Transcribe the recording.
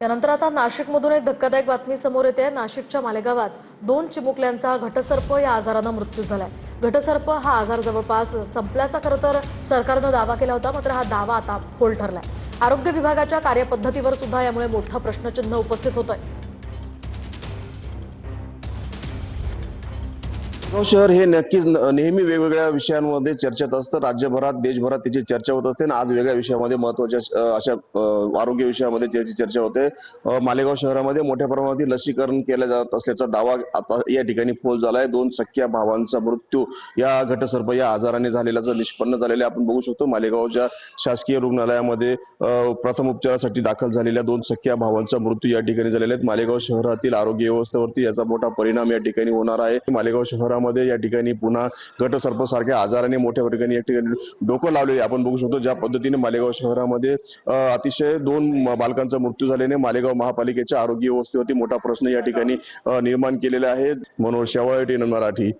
यानंतर आता नाशिकमधून एक धक्कादायक बातमी समोर येते. नाशिकच्या मालेगावात 2 चिमुकल्यांचा घटसर्प या आजारानं मृत्यू झालाय. घटसर्प हा आजार जवळपास संपल्याचा खरं तर सरकारनं दावा केला होता, मात्र हा दावा आता फोल ठरलाय. आरोग्य विभागाच्या कार्यपद्धतीवर सुद्धा यामुळे मोठं प्रश्नचिन्ह उपस्थित होतंय. मालेगाव शहर हे नक्कीच नेहमी वेगवेगळ्या विषयांमध्ये चर्चेत असतं. राज्यभरात, देशभरात त्याची चर्चा होत असते आणि आज वेगळ्या विषयामध्ये महत्त्वाच्या अशा आरोग्य विषयामध्ये त्याची चर्चा होते. मालेगाव शहरामध्ये मोठ्या प्रमाणात लसीकरण केलं जात असल्याचा दावा आता या ठिकाणी फोल झालाय. 2 सख्ख्या भावांचा मृत्यू या घटसर्प या आजाराने झालेल्याचं निष्पन्न झालेलं आपण बघू शकतो. मालेगावच्या शासकीय रुग्णालयामध्ये प्रथम उपचारासाठी दाखल झालेल्या 2 सख्ख्या भावांचा मृत्यू या ठिकाणी झालेला आहे. मालेगाव शहरातील आरोग्य व्यवस्थेवरती याचा मोठा परिणाम या ठिकाणी होणार आहे. मालेगाव शहरामध्ये या ठिकाणी पुन्हा घटसर्पासारख्या आजाराने मोठ्या ठिकाणी या ठिकाणी डोकं लावले आपण बघू शकतो. ज्या पद्धतीने मालेगाव शहरामध्ये अतिशय 2 बालकांचा मृत्यू झाल्याने मालेगाव महापालिकेच्या आरोग्य व्यवस्थेवरती मोठा प्रश्न या ठिकाणी निर्माण केलेला आहे. मनोज शेवाळे, टी.एन. मराठी.